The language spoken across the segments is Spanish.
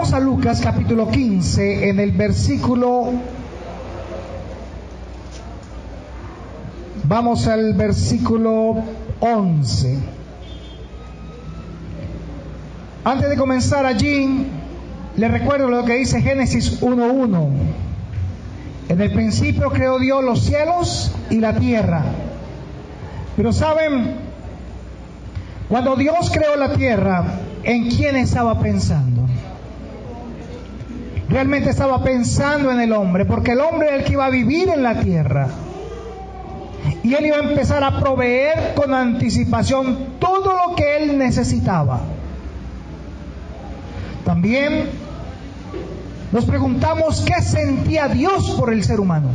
Vamos a Lucas capítulo 15 en el versículo... Vamos al versículo 11. Antes de comenzar allí, les recuerdo lo que dice Génesis 1:1. En el principio creó Dios los cielos y la tierra. Pero saben, cuando Dios creó la tierra, ¿en quién estaba pensando? Realmente estaba pensando en el hombre, porque el hombre era el que iba a vivir en la tierra. Y él iba a empezar a proveer con anticipación todo lo que él necesitaba. También nos preguntamos qué sentía Dios por el ser humano.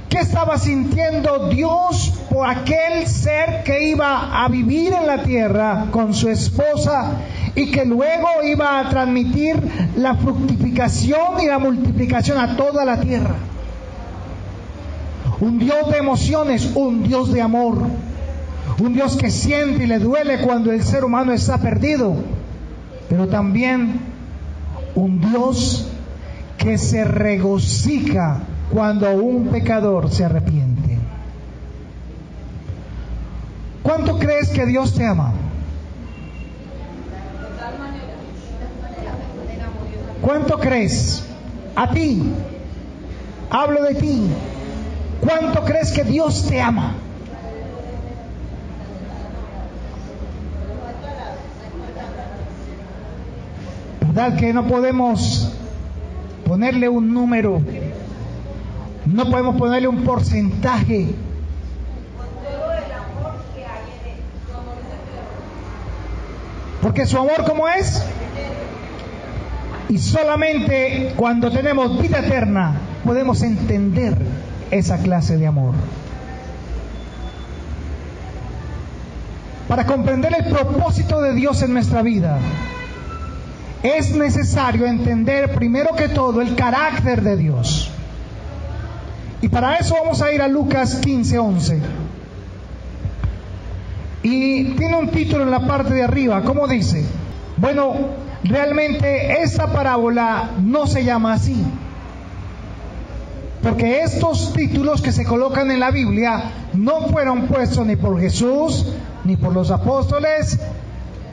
¿Qué estaba sintiendo Dios por aquel ser que iba a vivir en la tierra con su esposa y que luego iba a transmitir la fructificación y la multiplicación a toda la tierra? Un Dios de emociones, un Dios de amor, un Dios que siente y le duele cuando el ser humano está perdido, pero también un Dios que se regocija cuando un pecador se arrepiente. ¿Cuánto crees que Dios te ama? ¿Cuánto crees? A ti, hablo de ti. ¿Cuánto crees que Dios te ama? ¿Verdad que no podemos ponerle un número? No podemos ponerle un porcentaje. Porque su amor, ¿cómo es? Y solamente cuando tenemos vida eterna podemos entender esa clase de amor. Para comprender el propósito de Dios en nuestra vida, es necesario entender primero que todo el carácter de Dios. Y para eso vamos a ir a Lucas 15:11. Y tiene un título en la parte de arriba, ¿cómo dice? Bueno, realmente esta parábola no se llama así, porque estos títulos que se colocan en la Biblia no fueron puestos ni por Jesús, ni por los apóstoles,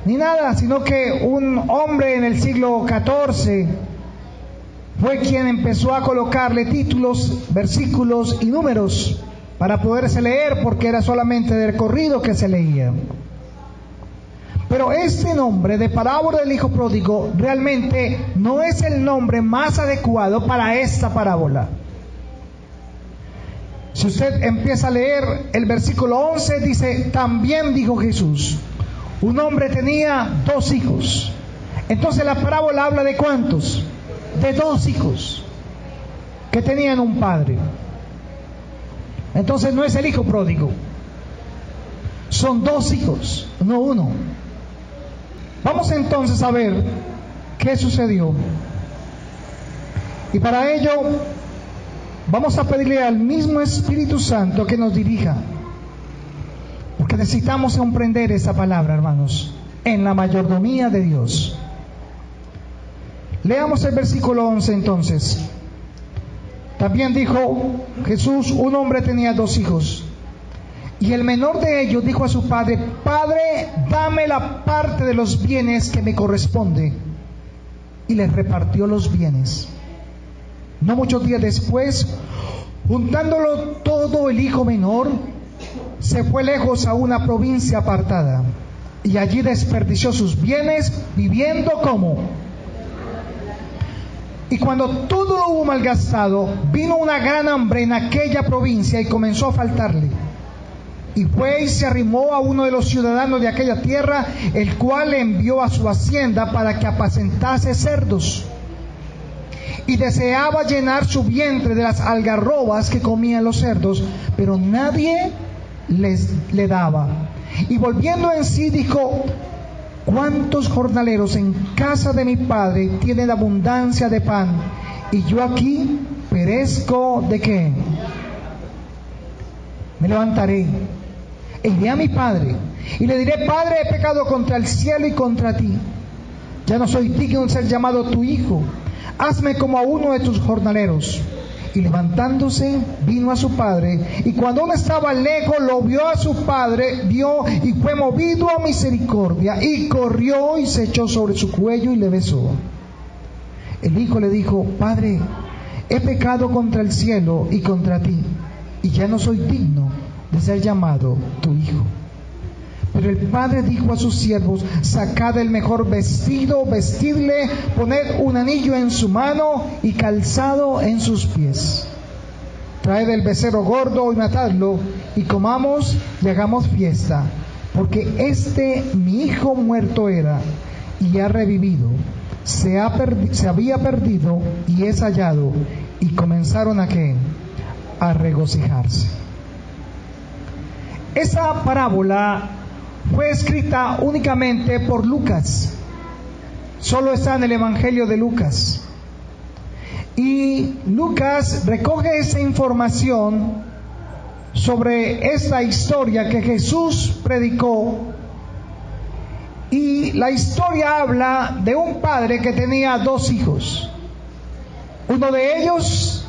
ni nada, sino que un hombre en el siglo XIV fue quien empezó a colocarle títulos, versículos y números para poderse leer, porque era solamente del corrido que se leía. Pero este nombre de parábola del hijo pródigo realmente no es el nombre más adecuado para esta parábola. Si usted empieza a leer el versículo 11, dice: también dijo Jesús, un hombre tenía 2 hijos. Entonces la parábola habla de ¿cuántos? De 2 hijos que tenían un padre. Entonces no es el hijo pródigo, son 2 hijos, no uno. Vamos entonces a ver qué sucedió. Y para ello vamos a pedirle al mismo Espíritu Santo que nos dirija, porque necesitamos comprender esa palabra, hermanos, en la mayordomía de Dios. Leamos el versículo 11 entonces. También dijo Jesús, un hombre tenía 2 hijos, y el menor de ellos dijo a su padre: Padre, dame la parte de los bienes que me corresponde. Y les repartió los bienes. No muchos días después, juntándolo todo, el hijo menor se fue lejos a una provincia apartada, y allí desperdició sus bienes, viviendo como. Y cuando todo lo hubo malgastado, vino una gran hambre en aquella provincia y comenzó a faltarle. Y fue y se arrimó a uno de los ciudadanos de aquella tierra, el cual le envió a su hacienda para que apacentase cerdos. Y deseaba llenar su vientre de las algarrobas que comían los cerdos, pero nadie le daba. Y volviendo en sí dijo: ¿cuántos jornaleros en casa de mi padre tienen abundancia de pan, y yo aquí perezco de qué? Me levantaré e iré a mi padre y le diré: Padre, he pecado contra el cielo y contra ti. ya no soy digno de ser llamado tu hijo. Hazme como a uno de tus jornaleros. Y levantándose, vino a su padre, y cuando aún estaba lejos, lo vio a su padre, vio y fue movido a misericordia, y corrió y se echó sobre su cuello y le besó. El hijo le dijo: Padre, he pecado contra el cielo y contra ti, y ya no soy digno de ser llamado tu hijo. Pero el padre dijo a sus siervos: sacad el mejor vestido, vestidle, poned un anillo en su mano y calzado en sus pies. Traed el becerro gordo y matadlo, y comamos y hagamos fiesta, porque mi hijo muerto era y ha revivido, se había perdido y es hallado. Y comenzaron a regocijarse. Esa parábola fue escrita únicamente por Lucas. Solo está en el Evangelio de Lucas. Y Lucas recoge esa información sobre esta historia que Jesús predicó. Y la historia habla de un padre que tenía 2 hijos. Uno de ellos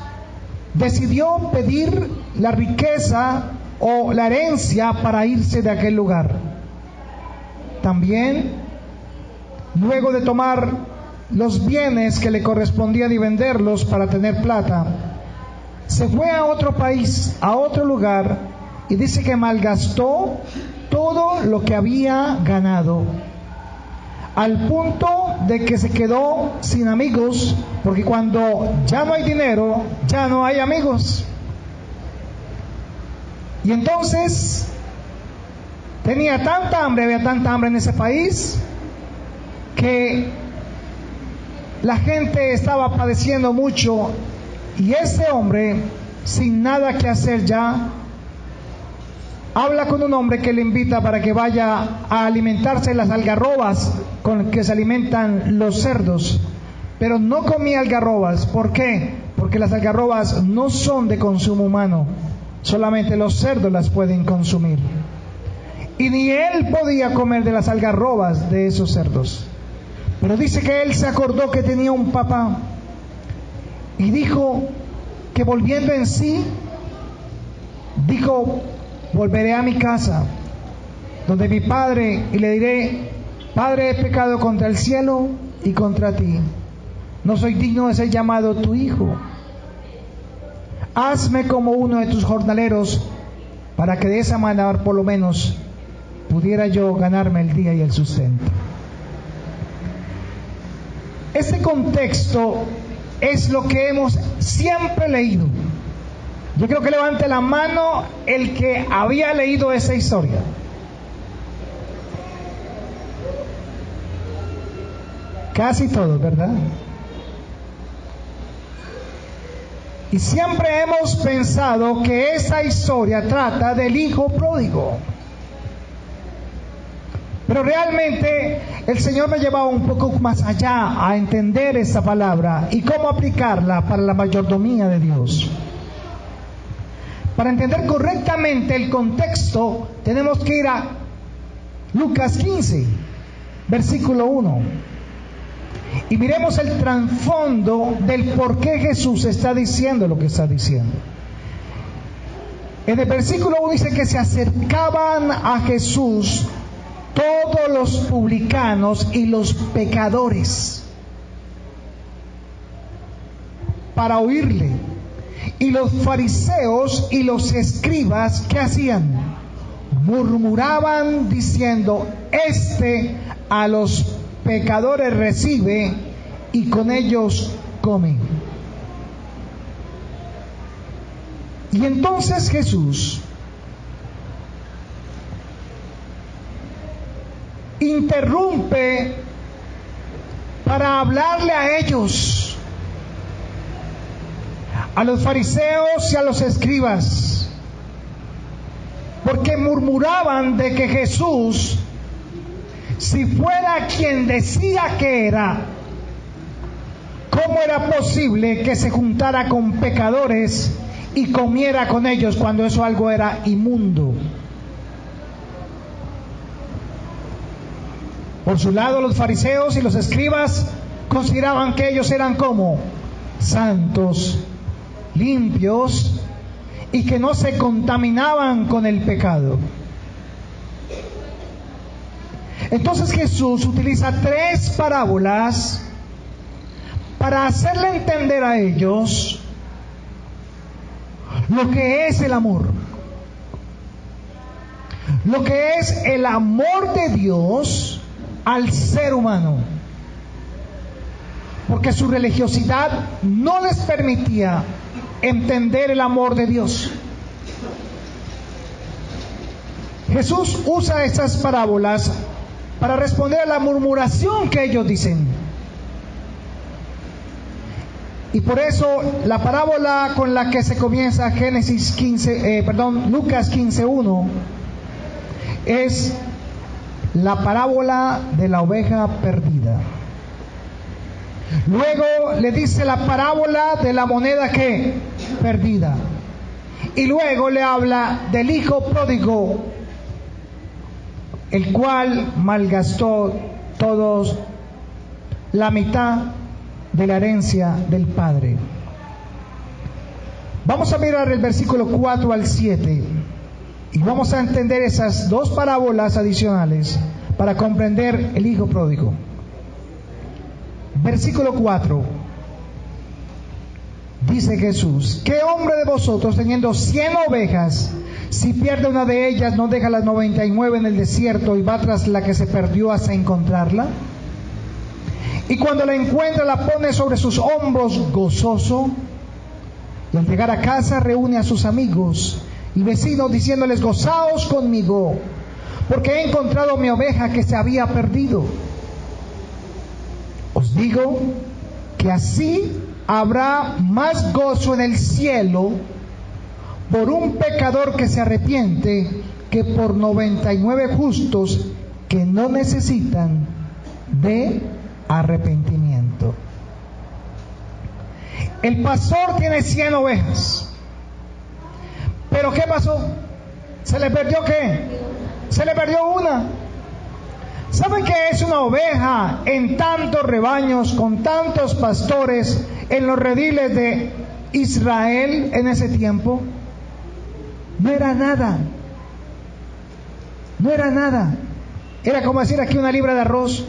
decidió pedir la riqueza o la herencia para irse de aquel lugar. También, luego de tomar los bienes que le correspondían y venderlos para tener plata, se fue a otro país, a otro lugar, y dice que malgastó todo lo que había ganado, al punto de que se quedó sin amigos, porque cuando ya no hay dinero, ya no hay amigos. Y entonces había tanta hambre en ese país, que la gente estaba padeciendo mucho, y ese hombre, sin nada que hacer ya, habla con un hombre que le invita para que vaya a alimentarse de las algarrobas con que se alimentan los cerdos. Pero no comía algarrobas. ¿Por qué? Porque las algarrobas no son de consumo humano, solamente los cerdos las pueden consumir. Y ni él podía comer de las algarrobas de esos cerdos. Pero dice que él se acordó que tenía un papá, y dijo que volviendo en sí, dijo: volveré a mi casa, donde mi padre, y le diré: Padre, he pecado contra el cielo y contra ti. No soy digno de ser llamado tu hijo. Hazme como uno de tus jornaleros, para que de esa manera por lo menos pudiera yo ganarme el día y el sustento. Este contexto es lo que hemos siempre leído. Yo quiero que levante la mano el que había leído esa historia. Casi todos, ¿verdad? Y siempre hemos pensado que esa historia trata del hijo pródigo. Pero realmente el Señor me llevaba un poco más allá a entender esta palabra y cómo aplicarla para la mayordomía de Dios. Para entender correctamente el contexto, tenemos que ir a Lucas 15, versículo 1. Y miremos el trasfondo del por qué Jesús está diciendo lo que está diciendo. En el versículo 1 dice que se acercaban a Jesús todos los publicanos y los pecadores para oírle. Y los fariseos y los escribas, ¿qué hacían? Murmuraban diciendo: este a los pecadores recibe y con ellos come. Y entonces Jesús interrumpe para hablarle a ellos, a los fariseos y a los escribas, porque murmuraban de que Jesús, si fuera quien decía que era, ¿cómo era posible que se juntara con pecadores y comiera con ellos cuando eso algo era inmundo? Por su lado, los fariseos y los escribas consideraban que ellos eran como santos, limpios y que no se contaminaban con el pecado. Entonces Jesús utiliza 3 parábolas para hacerle entender a ellos lo que es el amor, lo que es el amor de Dios al ser humano, porque su religiosidad no les permitía entender el amor de Dios. Jesús usa estas parábolas para responder a la murmuración que ellos dicen. Y por eso la parábola con la que se comienza Lucas 15:1 es la parábola de la oveja perdida. Luego le dice la parábola de la moneda que perdida. Y luego le habla del hijo pródigo, el cual malgastó todos la mitad de la herencia del padre. Vamos a mirar el versículo 4 al 7 y vamos a entender esas 2 parábolas adicionales para comprender el hijo pródigo. Versículo 4. Dice Jesús: ¿qué hombre de vosotros, teniendo 100 ovejas, si pierde una de ellas, no deja las 99 en el desierto y va tras la que se perdió hasta encontrarla? Y cuando la encuentra, la pone sobre sus hombros gozoso, y al llegar a casa reúne a sus amigos y vecinos diciéndoles: gozaos conmigo, porque he encontrado mi oveja que se había perdido. Os digo que así habrá más gozo en el cielo por un pecador que se arrepiente que por 99 justos que no necesitan de arrepentimiento. El pastor tiene 100 ovejas, pero ¿qué pasó? ¿Se le perdió qué? Se le perdió una. ¿Saben qué es una oveja en tantos rebaños, con tantos pastores en los rediles de Israel en ese tiempo? No era nada. No era nada. Era como decir aquí una libra de arroz.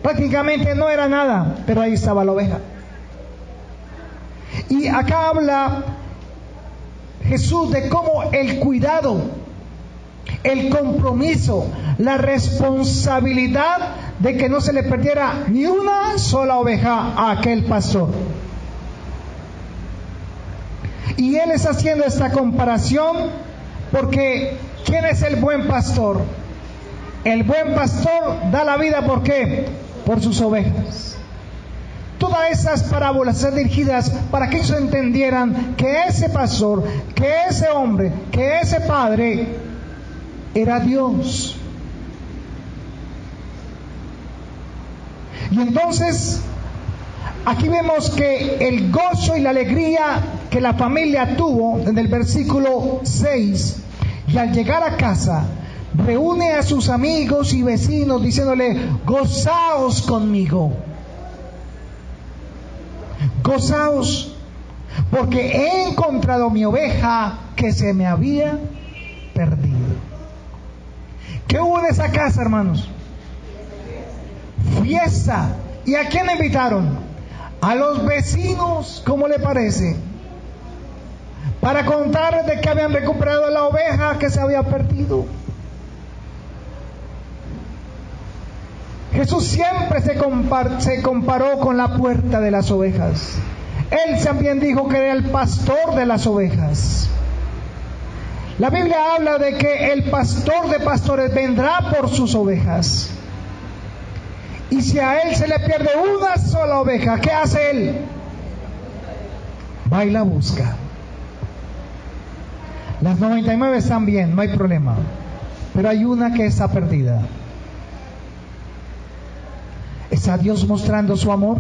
Prácticamente no era nada, pero ahí estaba la oveja. Y acá habla Jesús de cómo el cuidado, el compromiso, la responsabilidad de que no se le perdiera ni una sola oveja a aquel pastor. Y él está haciendo esta comparación porque ¿quién es el buen pastor? El buen pastor da la vida, ¿por qué? Por sus ovejas. Todas esas parábolas están dirigidas para que ellos entendieran que ese pastor, que ese hombre, que ese padre era Dios. Y entonces aquí vemos que el gozo y la alegría que la familia tuvo en el versículo 6, y al llegar a casa reúne a sus amigos y vecinos diciéndole: gozaos conmigo, gozaos, porque he encontrado mi oveja que se me había perdido. ¿Qué hubo en esa casa, hermanos? Fiesta. ¿Y a quién invitaron? A los vecinos, ¿cómo le parece? Para contar de que habían recuperado la oveja que se había perdido. Jesús siempre se comparó con la puerta de las ovejas. Él también dijo que era el pastor de las ovejas. La Biblia habla de que el pastor de pastores vendrá por sus ovejas. Y si a él se le pierde una sola oveja, ¿qué hace él? Va y la busca. Las 99 están bien, no hay problema, pero hay una que está perdida. ¿Está Dios mostrando su amor?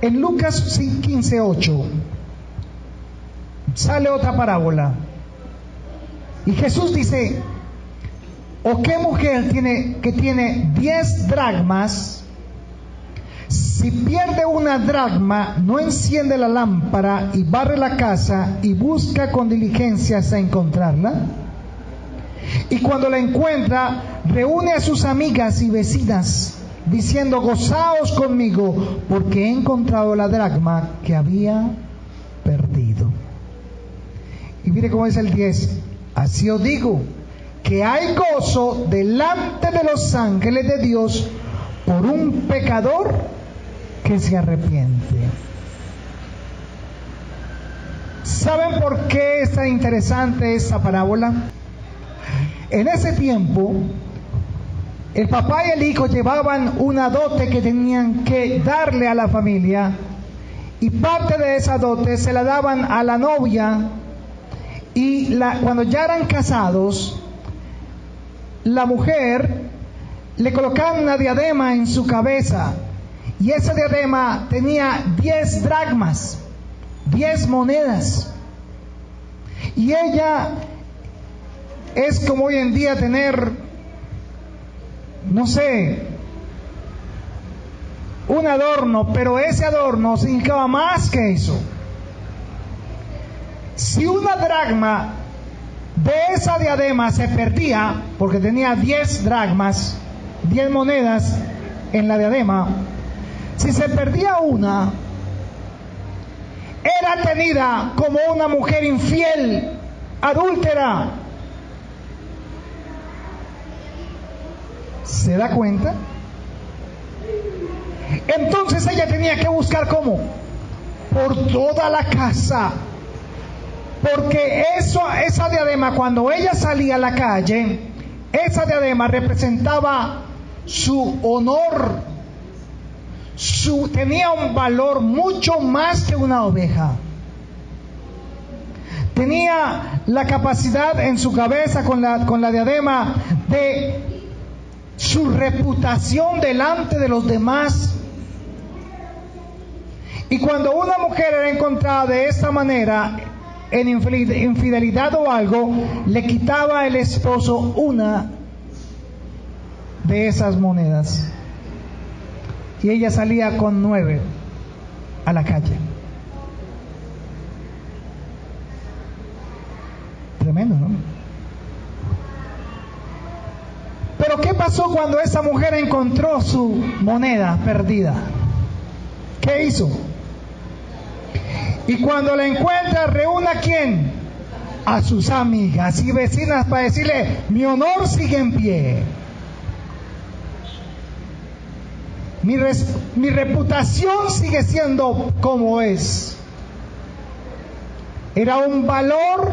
En Lucas 15:8 sale otra parábola. Y Jesús dice, ¿o qué mujer que tiene 10 dracmas, si pierde una dracma, no enciende la lámpara y barre la casa y busca con diligencia hasta encontrarla? Y cuando la encuentra, reúne a sus amigas y vecinas, diciendo, gozaos conmigo, porque he encontrado la dracma que había perdido. Y mire cómo es el 10. Así os digo, que hay gozo delante de los ángeles de Dios por un pecador que se arrepiente. ¿Saben por qué es tan interesante esta parábola? En ese tiempo, el papá y el hijo llevaban una dote que tenían que darle a la familia, y parte de esa dote se la daban a la novia, y cuando ya eran casados, la mujer le colocaban una diadema en su cabeza, y esa diadema tenía 10 dracmas, 10 monedas, y ella es como hoy en día tener, no sé, un adorno, pero ese adorno significaba más que eso. Si una dracma de esa diadema se perdía, porque tenía 10 dracmas, 10 monedas en la diadema, si se perdía una, era tenida como una mujer infiel, adúltera. ¿Se da cuenta? Entonces ella tenía que buscar ¿cómo? Por toda la casa, porque esa diadema, cuando ella salía a la calle, esa diadema representaba su honor, tenía un valor mucho más que una oveja. Tenía la capacidad en su cabeza con la diadema de su reputación delante de los demás. Y cuando una mujer era encontrada de esta manera, en infidelidad o algo, le quitaba el esposo una de esas monedas, y ella salía con 9 a la calle. Tremendo, ¿no? Pero ¿qué pasó cuando esa mujer encontró su moneda perdida? ¿Qué hizo? Y cuando la encuentra, reúne ¿a quién? A sus amigas y vecinas para decirle, mi honor sigue en pie. Mi reputación sigue siendo como es. Era un valor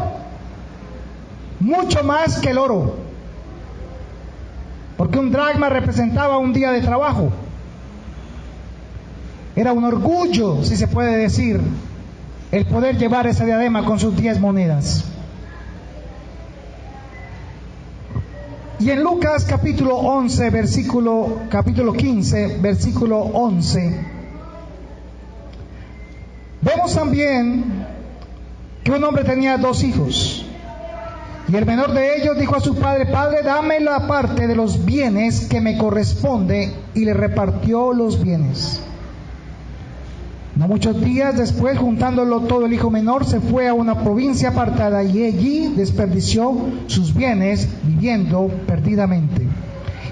mucho más que el oro, porque un dracma representaba un día de trabajo. Era un orgullo, si se puede decir, el poder llevar esa diadema con sus 10 monedas. Y en Lucas capítulo 15, versículo 11, vemos también que un hombre tenía 2 hijos. Y el menor de ellos dijo a su padre, Padre, dame la parte de los bienes que me corresponde, y le repartió los bienes. No muchos días después, juntándolo todo, el hijo menor se fue a una provincia apartada y allí desperdició sus bienes viviendo perdidamente.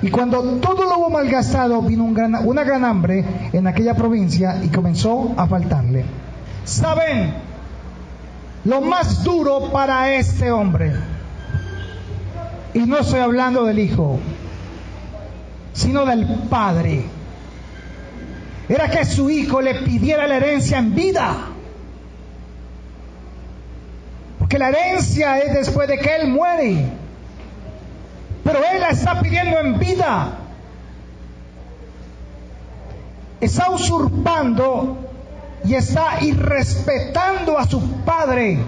Y cuando todo lo hubo malgastado, vino una gran hambre en aquella provincia y comenzó a faltarle. ¿Saben? Lo más duro para este hombre, y no estoy hablando del hijo, sino del padre, era que su hijo le pidiera la herencia en vida. Porque la herencia es después de que él muere, pero él la está pidiendo en vida. Está usurpando y está irrespetando a su padre.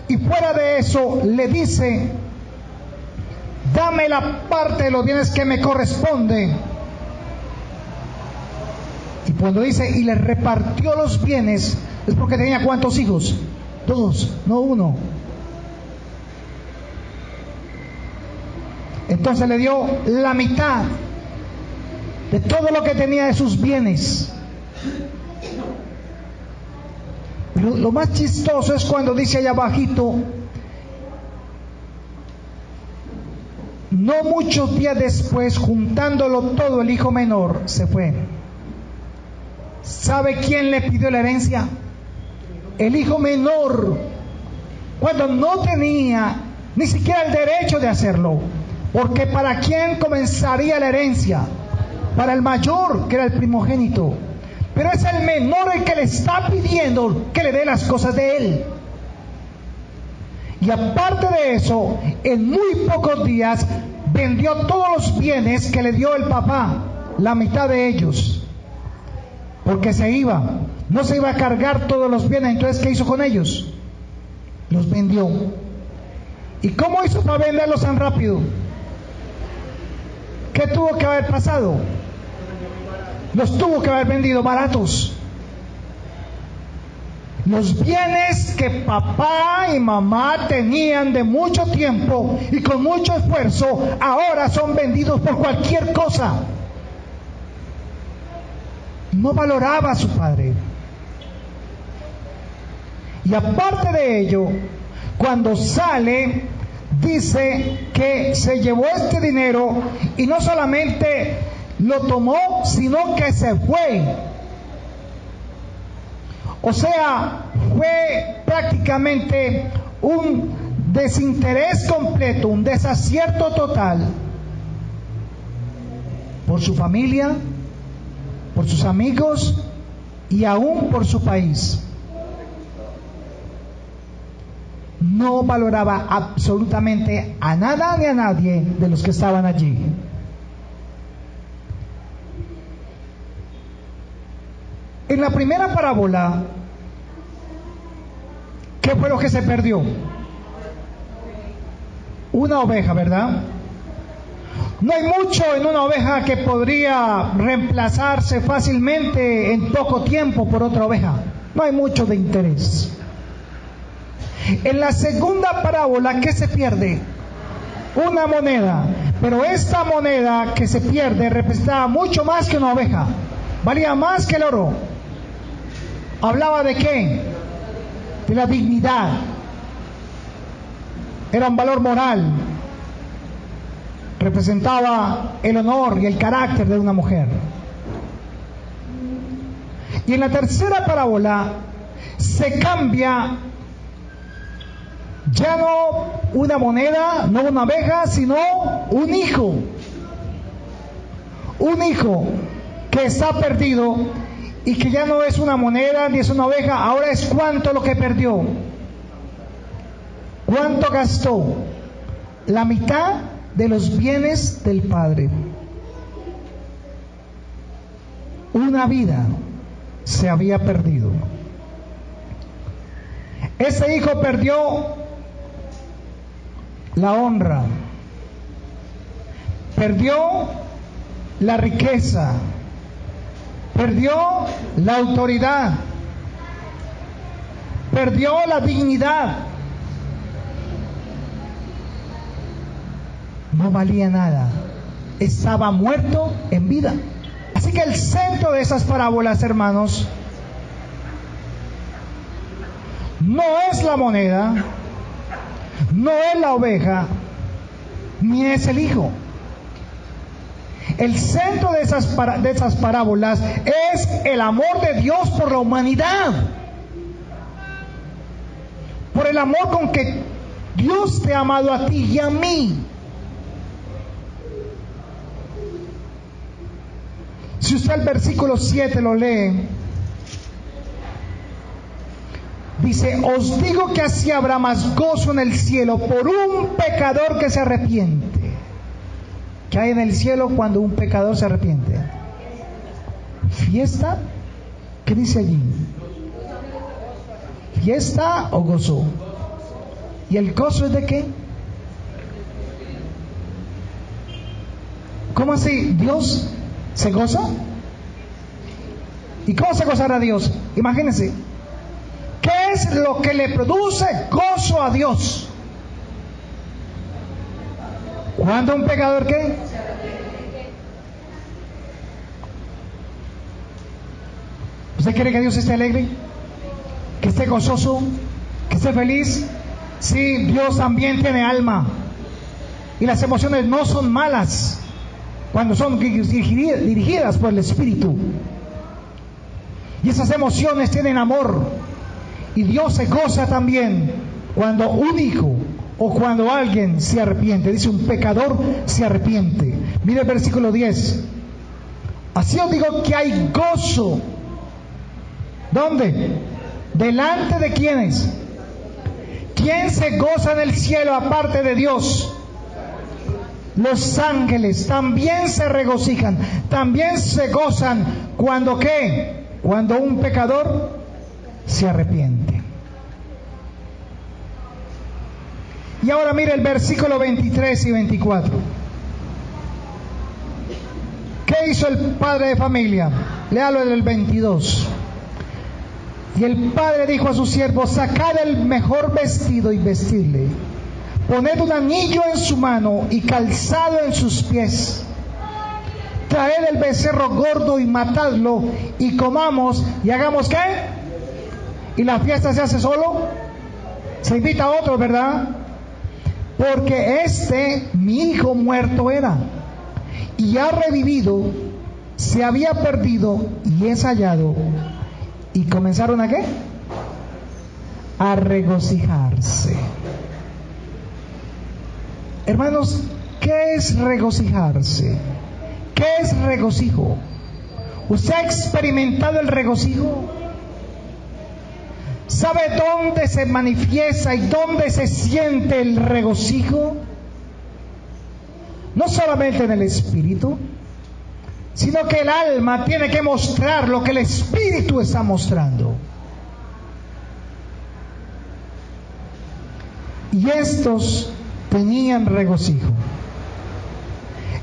Y fuera de eso le dice, dame la parte de los bienes que me corresponde. Y cuando dice, y le repartió los bienes, es porque tenía ¿cuántos hijos? 2, no 1. Entonces le dio la mitad de todo lo que tenía de sus bienes. Lo más chistoso es cuando dice allá abajito: no muchos días después, juntándolo todo, el hijo menor se fue. ¿Sabe quién le pidió la herencia? El hijo menor, cuando no tenía ni siquiera el derecho de hacerlo. Porque ¿para quién comenzaría la herencia? Para el mayor, que era el primogénito. Pero es el menor el que le está pidiendo que le dé las cosas de él. Y aparte de eso, en muy pocos días vendió todos los bienes que le dio el papá, la mitad de ellos. Porque se iba, no se iba a cargar todos los bienes. Entonces, ¿qué hizo con ellos? Los vendió. ¿Y cómo hizo para venderlos tan rápido? ¿Qué tuvo que haber pasado? Los tuvo que haber vendido baratos. Los bienes que papá y mamá tenían de mucho tiempo y con mucho esfuerzo, ahora son vendidos por cualquier cosa. No valoraba a su padre. Y aparte de ello, cuando sale, dice que se llevó este dinero y no solamente lo tomó, sino que se fue. O sea, fue prácticamente un desinterés completo, un desacierto total por su familia, por sus amigos y aún por su país. No valoraba absolutamente a nada ni a nadie de los que estaban allí. En la primera parábola, ¿qué fue lo que se perdió? Una oveja, ¿verdad? No hay mucho en una oveja que podría reemplazarse fácilmente en poco tiempo por otra oveja. No hay mucho de interés. En la segunda parábola, ¿qué se pierde? Una moneda. Pero esta moneda que se pierde representaba mucho más que una oveja. Valía más que el oro. ¿Hablaba de qué? De la dignidad. Era un valor moral. Representaba el honor y el carácter de una mujer. Y en la tercera parábola se cambia, ya no una moneda, no una oveja, sino un hijo. Un hijo que está perdido y que ya no es una moneda ni es una oveja. Ahora es cuánto lo que perdió. ¿Cuánto gastó? La mitad de los bienes del padre. Una vida se había perdido. Ese hijo perdió la honra, perdió la riqueza, perdió la autoridad, perdió la dignidad. No valía nada, estaba muerto en vida. Así que el centro de esas parábolas, hermanos, no es la moneda, no es la oveja, ni es el hijo. El centro de esas parábolas es el amor de Dios por la humanidad, por el amor con que Dios te ha amado a ti y a mí. Si usted el versículo 7 lo lee, dice: os digo que así habrá más gozo en el cielo por un pecador que se arrepiente. ¿Qué hay en el cielo cuando un pecador se arrepiente? ¿Fiesta? ¿Qué dice allí? ¿Fiesta o gozo? ¿Y el gozo es de qué? ¿Cómo así? ¿Dios se goza? ¿Y cómo se gozará Dios? Imagínense. ¿Qué es lo que le produce gozo a Dios? ¿Cuándo un pecador qué? ¿Usted quiere que Dios esté alegre? ¿Que esté gozoso? ¿Que esté feliz? Sí, Dios también tiene alma. Y las emociones no son malas cuando son dirigidas por el Espíritu. Y esas emociones tienen amor. Y Dios se goza también cuando un hijo o cuando alguien se arrepiente. Dice, un pecador se arrepiente. Mire el versículo 10. Así os digo que hay gozo. ¿Dónde? ¿Delante de quiénes? ¿Quién se goza en el cielo aparte de Dios? Los ángeles también se regocijan, también se gozan cuando ¿qué? Cuando un pecador se arrepiente. Y ahora mire el versículo 23 y 24. ¿Qué hizo el padre de familia? Léalo en el 22. Y el padre dijo a sus siervos, sacad el mejor vestido y vestidle. Poned un anillo en su mano y calzado en sus pies. Traed el becerro gordo y matadlo y comamos y hagamos ¿qué? ¿Y la fiesta se hace solo? Se invita a otro, ¿verdad? Porque mi hijo muerto era y ha revivido, se había perdido y es hallado. ¿Y comenzaron a qué? A regocijarse. Hermanos, ¿qué es regocijarse? ¿Qué es regocijo? ¿Usted ha experimentado el regocijo? ¿Sabe dónde se manifiesta y dónde se siente el regocijo? No solamente en el espíritu, sino que el alma tiene que mostrar lo que el espíritu está mostrando. Y estos tenían regocijo.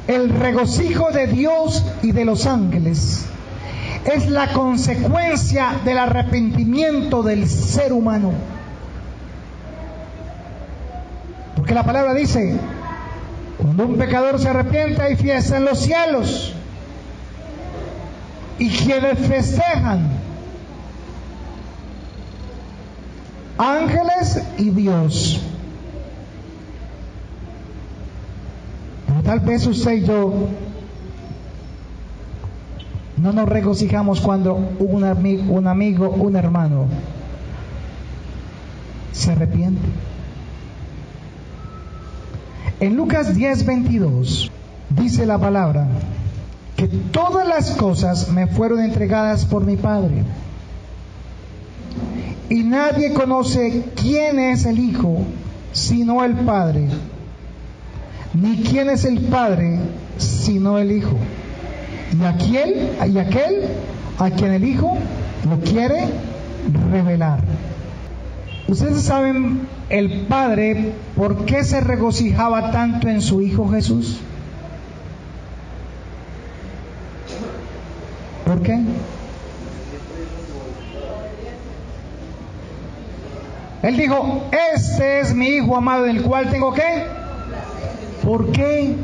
El regocijo de Dios y de los ángeles es la consecuencia del arrepentimiento del ser humano. Porque la palabra dice, cuando un pecador se arrepiente hay fiesta en los cielos. ¿Y quienes festejan? Ángeles y Dios. Pero tal vez usted y yo no nos regocijamos cuando un amigo, un hermano se arrepiente. En Lucas 10:22 dice la palabra que todas las cosas me fueron entregadas por mi Padre, y nadie conoce quién es el Hijo sino el Padre, ni quién es el Padre sino el Hijo, y aquel a quien el Hijo lo quiere revelar. Ustedes saben el Padre por qué se regocijaba tanto en su Hijo Jesús. ¿Por qué? Él dijo, este es mi Hijo amado en el cual tengo ¿qué? ¿Por qué?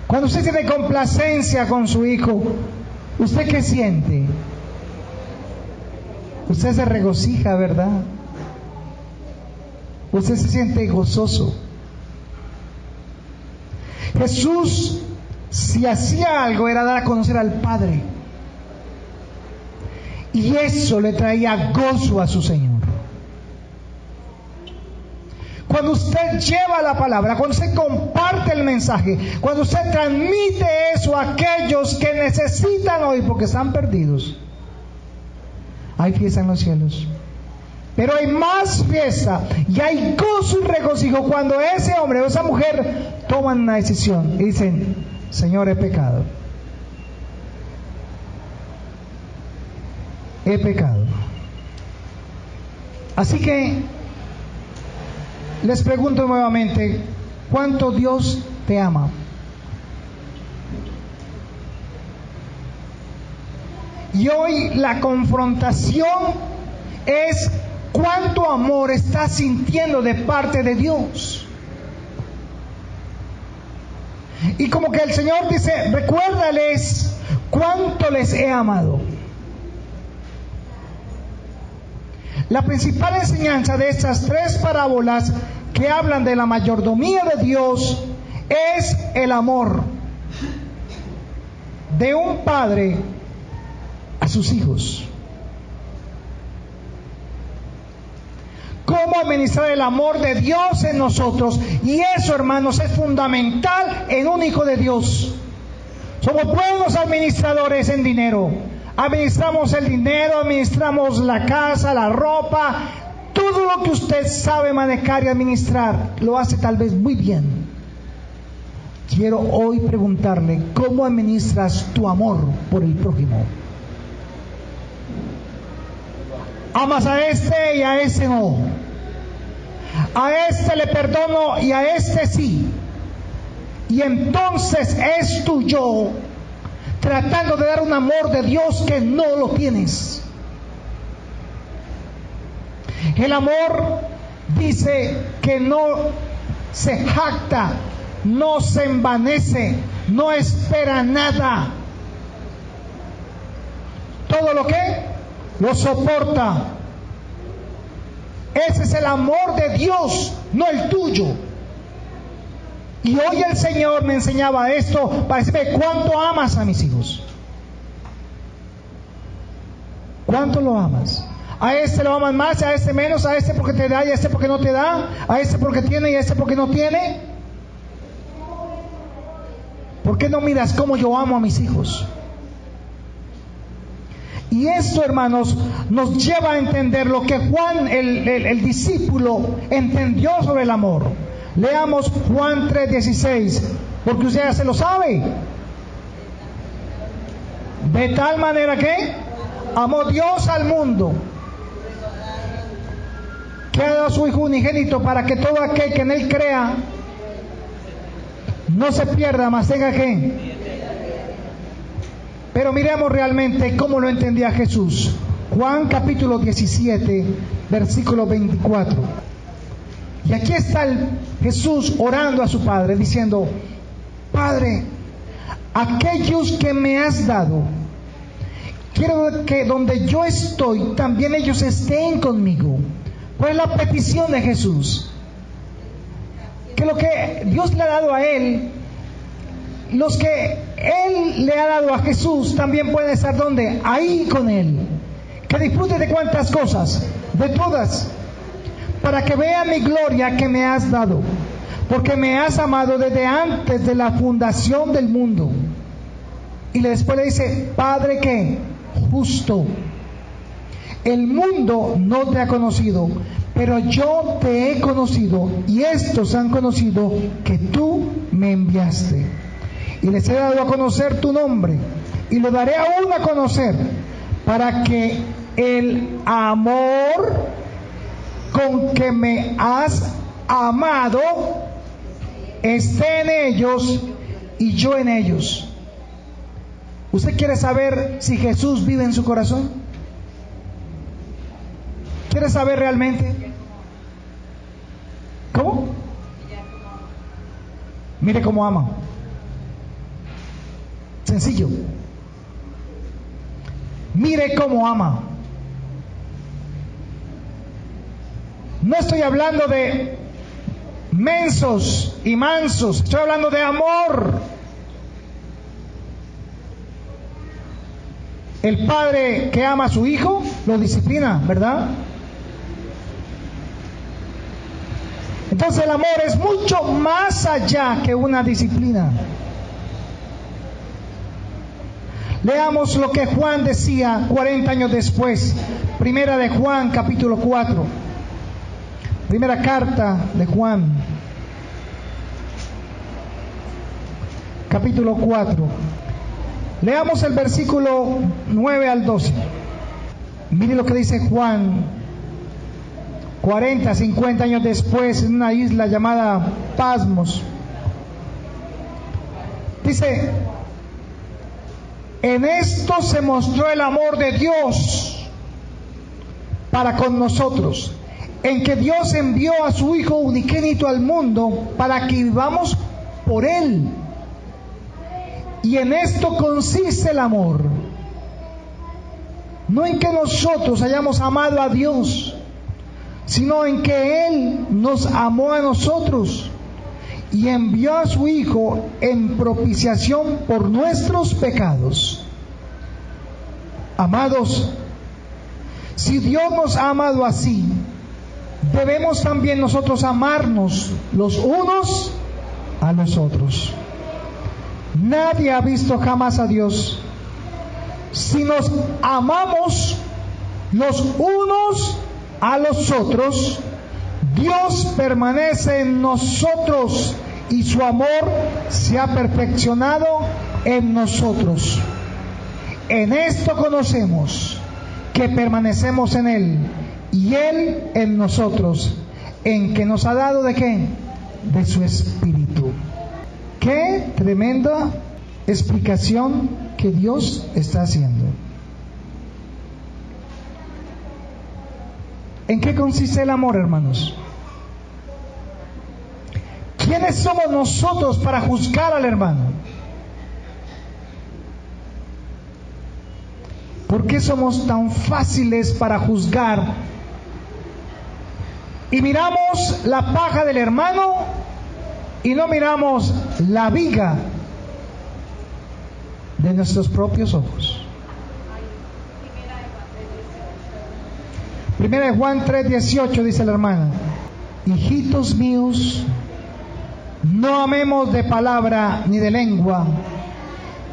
Cuando usted tiene complacencia con su hijo, ¿usted qué siente? Usted se regocija, ¿verdad? Usted se siente gozoso. Jesús, si hacía algo, era dar a conocer al Padre. Y eso le traía gozo a su Señor. Cuando usted lleva la palabra, cuando usted comparte el mensaje, cuando usted transmite eso a aquellos que necesitan hoy porque están perdidos, hay fiesta en los cielos. Pero hay más fiesta y hay gozo y regocijo cuando ese hombre o esa mujer toman una decisión y dicen, Señor, he pecado. He pecado. Así que les pregunto nuevamente, ¿cuánto Dios te ama? Y hoy la confrontación es cuánto amor estás sintiendo de parte de Dios. Y como que el Señor dice, recuérdales cuánto les he amado. La principal enseñanza de estas tres parábolas que hablan de la mayordomía de Dios es el amor de un padre a sus hijos. Cómo administrar el amor de Dios en nosotros. Y eso, hermanos, es fundamental en un hijo de Dios. Somos buenos administradores en dinero. Administramos el dinero, administramos la casa, la ropa. Todo lo que usted sabe manejar y administrar, lo hace tal vez muy bien. Quiero hoy preguntarle, ¿cómo administras tu amor por el prójimo? Amas a este y a este no. A este le perdono y a este sí. Y entonces es tu yo tratando de dar un amor de Dios que no lo tienes. El amor dice que no se jacta, no se envanece, no espera nada. Todo lo que lo soporta. Ese es el amor de Dios, no el tuyo. Y hoy el Señor me enseñaba esto para decirme, ¿cuánto amas a mis hijos? ¿Cuánto lo amas? A este lo amas más, a este menos, a este porque te da y a este porque no te da, a este porque tiene y a este porque no tiene. ¿Por qué no miras cómo yo amo a mis hijos? Y esto, hermanos, nos lleva a entender lo que Juan, el discípulo, entendió sobre el amor. Leamos Juan 3:16, porque usted ya se lo sabe. De tal manera que amó Dios al mundo, que ha dado a su Hijo unigénito, para que todo aquel que en Él crea no se pierda, mas tenga que. Pero miremos realmente cómo lo entendía Jesús. Juan capítulo 17, versículo 24. Y aquí está Jesús orando a su Padre, diciendo, Padre, aquellos que me has dado, quiero que donde yo estoy, también ellos estén conmigo. ¿Cuál es la petición de Jesús? Que lo que Dios le ha dado a Él, los que Él le ha dado a Jesús, también pueden estar ¿dónde? Ahí con Él. Que disfrute de cuántas cosas, de todas, para que vea mi gloria que me has dado, porque me has amado desde antes de la fundación del mundo. Y después le dice, Padre, ¿qué? Justo. El mundo no te ha conocido, pero yo te he conocido, y estos han conocido que tú me enviaste. Y les he dado a conocer tu nombre, y lo daré aún a conocer, para que el amor con que me has amado esté en ellos y yo en ellos. ¿Usted quiere saber si Jesús vive en su corazón? ¿Quiere saber realmente? ¿Cómo? Mire cómo ama. Sencillo. Mire cómo ama. No estoy hablando de mensos y mansos, estoy hablando de amor. El padre que ama a su hijo lo disciplina, ¿verdad? Entonces el amor es mucho más allá que una disciplina. Leamos lo que Juan decía 40 años después. Primera de Juan, capítulo 4. Primera carta de Juan, capítulo 4. Leamos el versículo 9 al 12. Mire lo que dice Juan 40, 50 años después, en una isla llamada Pasmos. Dice, en esto se mostró el amor de Dios para con nosotros, en que Dios envió a su Hijo unigénito al mundo para que vivamos por Él. Y en esto consiste el amor. No en que nosotros hayamos amado a Dios, sino en que Él nos amó a nosotros y envió a su Hijo en propiciación por nuestros pecados. Amados, si Dios nos ha amado así, debemos también nosotros amarnos los unos a los otros. Nadie ha visto jamás a Dios. Si nos amamos los unos a los otros, Dios permanece en nosotros y su amor se ha perfeccionado en nosotros. En esto conocemos que permanecemos en Él y Él en nosotros, en que nos ha dado ¿de qué? De su Espíritu. Qué tremenda explicación que Dios está haciendo. ¿En qué consiste el amor, hermanos? ¿Quiénes somos nosotros para juzgar al hermano? ¿Por qué somos tan fáciles para juzgar? Y miramos la paja del hermano y no miramos la viga de nuestros propios ojos. Primera de Juan 3:18 dice la hermana: hijitos míos, no amemos de palabra ni de lengua,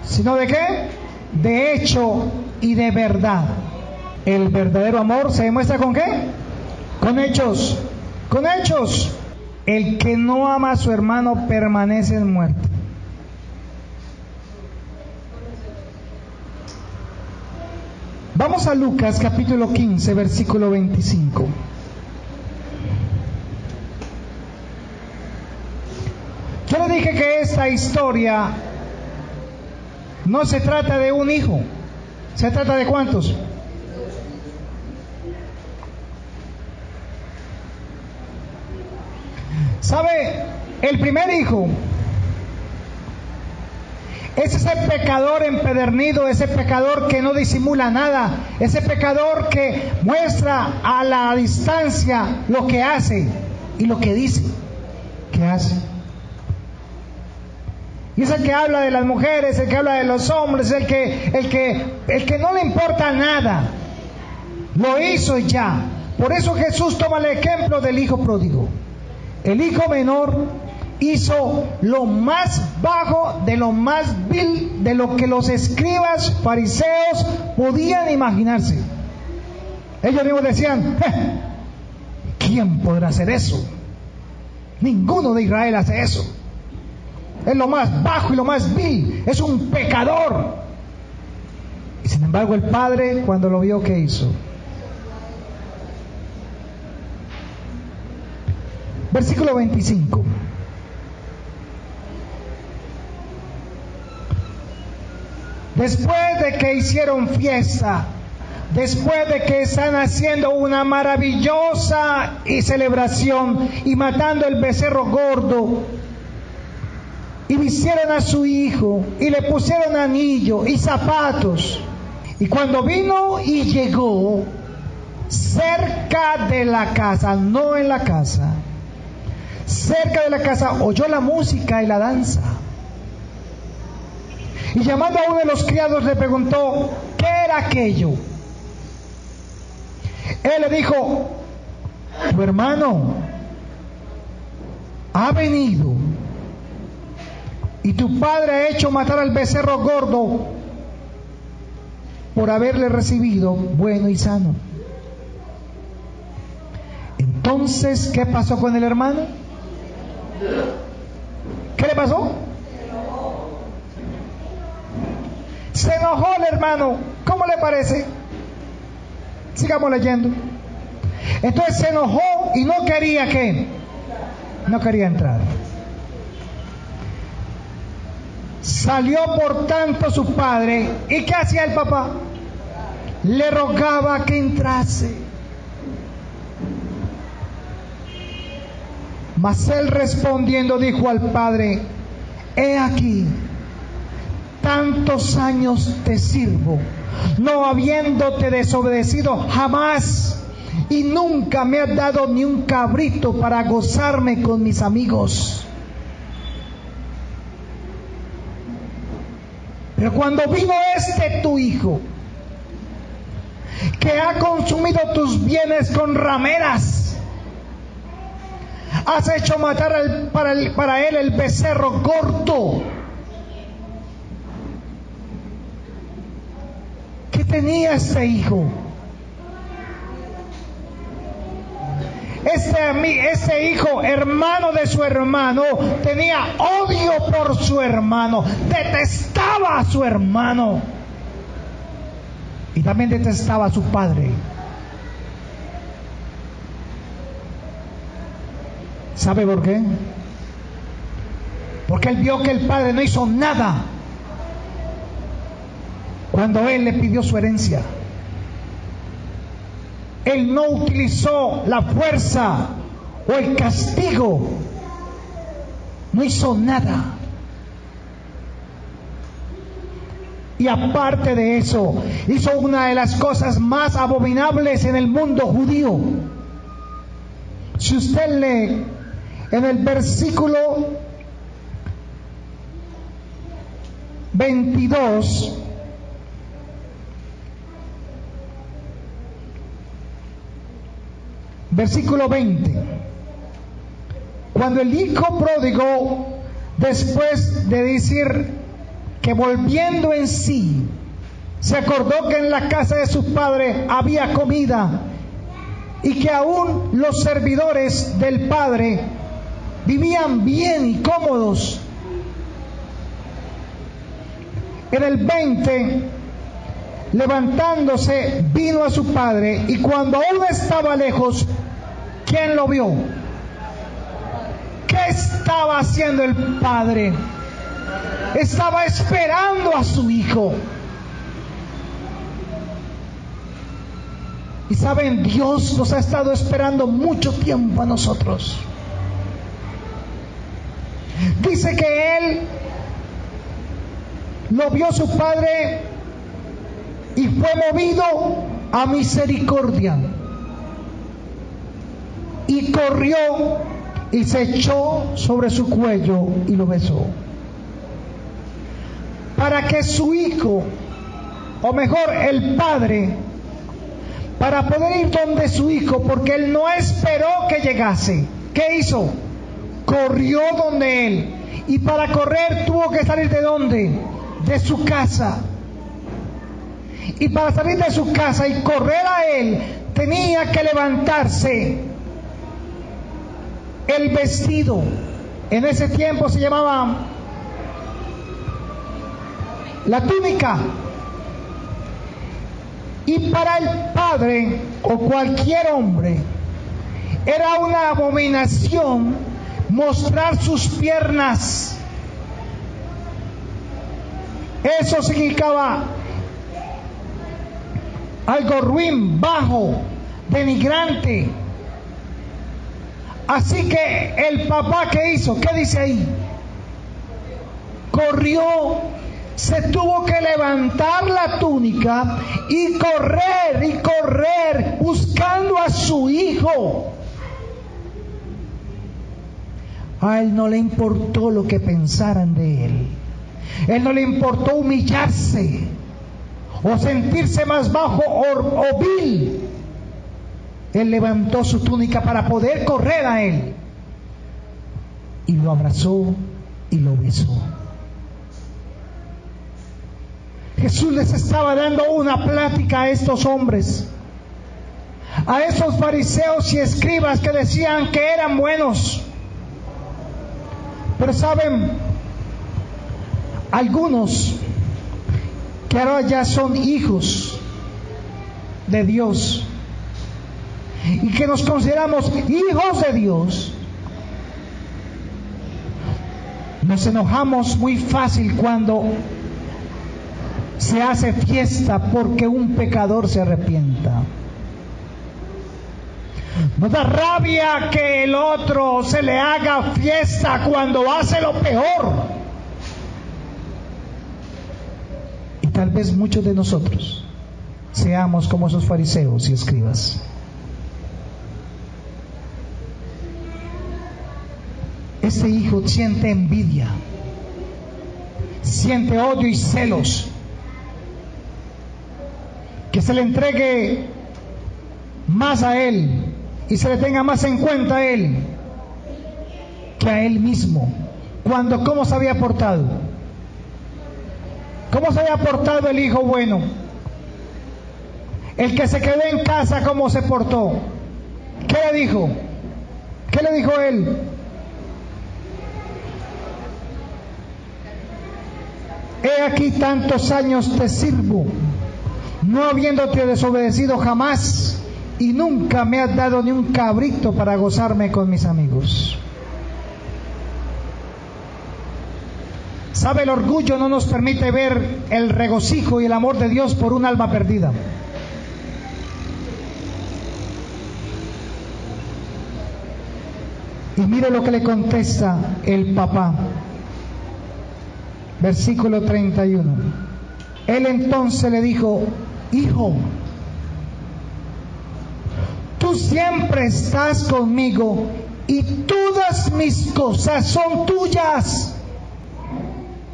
sino ¿de qué? De hecho y de verdad. El verdadero amor se demuestra ¿con qué? Con hechos. Con hechos. El que no ama a su hermano permanece muerto. Vamos a Lucas capítulo 15, versículo 25. Yo le dije que esta historia no se trata de un hijo. ¿Se trata de cuántos? ¿Sabe? El primer hijo es ese pecador empedernido, ese pecador que no disimula nada, ese pecador que muestra a la distancia lo que hace y lo que dice que hace. Y es el que habla de las mujeres, el que habla de los hombres, el que no le importa nada. Lo hizo y ya. Por eso Jesús toma el ejemplo del hijo pródigo. El hijo menor hizo lo más bajo, de lo más vil, de lo que los escribas fariseos podían imaginarse. Ellos mismos decían: ¿quién podrá hacer eso? Ninguno de Israel hace eso. Es lo más bajo y lo más vil, es un pecador. Y sin embargo el padre, cuando lo vio, ¿qué hizo? Versículo 25. Después de que hicieron fiesta, después de que están haciendo una maravillosa celebración y matando el becerro gordo, y vistieron a su hijo y le pusieron anillo y zapatos, y cuando vino y llegó cerca de la casa, no en la casa, cerca de la casa, oyó la música y la danza. Y llamando a uno de los criados le preguntó: ¿qué era aquello? Él le dijo: tu hermano ha venido y tu padre ha hecho matar al becerro gordo por haberle recibido bueno y sano. Entonces, ¿qué pasó con el hermano? ¿Qué le pasó? Se enojó el hermano. ¿Cómo le parece? Sigamos leyendo. Entonces se enojó y no quería ¿qué? No quería entrar. Salió por tanto su padre. ¿Y qué hacía el papá? Le rogaba que entrase. Mas él respondiendo dijo al padre: he aquí, tantos años te sirvo, no habiéndote desobedecido jamás, y nunca me has dado ni un cabrito para gozarme con mis amigos. Pero cuando vino este tu hijo, que ha consumido tus bienes con rameras, has hecho matar para él el becerro gordo. ¿Qué tenía este hijo? Este hijo, hermano de su hermano, tenía odio por su hermano, detestaba a su hermano y también detestaba a su padre. ¿Sabe por qué? Porque él vio que el padre no hizo nada cuando él le pidió su herencia. Él no utilizó la fuerza o el castigo, no hizo nada. Y aparte de eso, hizo una de las cosas más abominables en el mundo judío. Si usted lee en el versículo 22, versículo 20, cuando el hijo pródigo, después de decir que volviendo en sí, se acordó que en la casa de su padre había comida y que aún los servidores del padre vivían bien y cómodos. En el 20, levantándose, vino a su padre, y cuando aún estaba lejos, ¿quién lo vio? ¿Qué estaba haciendo el padre? Estaba esperando a su hijo. Y saben, Dios nos ha estado esperando mucho tiempo a nosotros. Dice que él lo vio su padre y fue movido a misericordia, y corrió y se echó sobre su cuello y lo besó, para que su hijo, o mejor el padre, para poder ir donde su hijo, porque él no esperó que llegase. ¿Qué hizo? Corrió donde él, y para correr tuvo que salir ¿de dónde? De su casa. Y para salir de su casa y correr a él, tenía que levantarse el vestido. En ese tiempo se llamaba la túnica. Y para el padre o cualquier hombre era una abominación mostrar sus piernas. Eso significaba algo ruin, bajo, denigrante. Así que el papá, ¿qué hizo? ¿Qué dice ahí? Corrió, se tuvo que levantar la túnica y correr buscando a su hijo. A él no le importó lo que pensaran de él. Él no le importó humillarse o sentirse más bajo o vil. Él levantó su túnica para poder correr a él, y lo abrazó y lo besó. Jesús les estaba dando una plática a estos hombres, a esos fariseos y escribas que decían que eran buenos. Pero saben, algunos que ahora ya son hijos de Dios y que nos consideramos hijos de Dios, nos enojamos muy fácil cuando se hace fiesta porque un pecador se arrepienta. Nos da rabia que el otro se le haga fiesta cuando hace lo peor. tal vez muchos de nosotros seamos como esos fariseos y escribas. Este hijo siente envidia, siente odio y celos, que se le entregue más a él y se le tenga más en cuenta a él que a él mismo. Cuando, ¿cómo se había portado? ¿Cómo se había portado el hijo bueno? El que se quedó en casa, ¿cómo se portó? ¿Qué le dijo? ¿Qué le dijo él? He aquí tantos años te sirvo, no habiéndote desobedecido jamás, y nunca me has dado ni un cabrito para gozarme con mis amigos. ¿Sabe? El orgullo no nos permite ver el regocijo y el amor de Dios por un alma perdida. Y mire lo que le contesta el papá. Versículo 31. Él entonces le dijo: hijo, tú siempre estás conmigo y todas mis cosas son tuyas.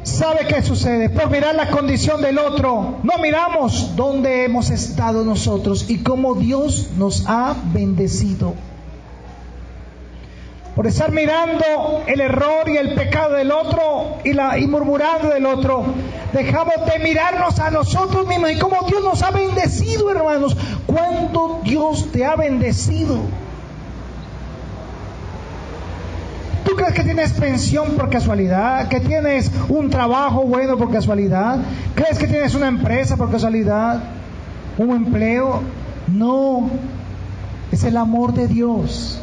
¿Sabe qué sucede? Por mirar la condición del otro, no miramos dónde hemos estado nosotros y cómo Dios nos ha bendecido. Por estar mirando el error y el pecado del otro y murmurando del otro, dejamos de mirarnos a nosotros mismos y cómo Dios nos ha bendecido, hermanos. ¿Cuánto Dios te ha bendecido? ¿Tú crees que tienes pensión por casualidad? ¿Que tienes un trabajo bueno por casualidad? ¿Crees que tienes una empresa por casualidad? ¿Un empleo? No, es el amor de Dios.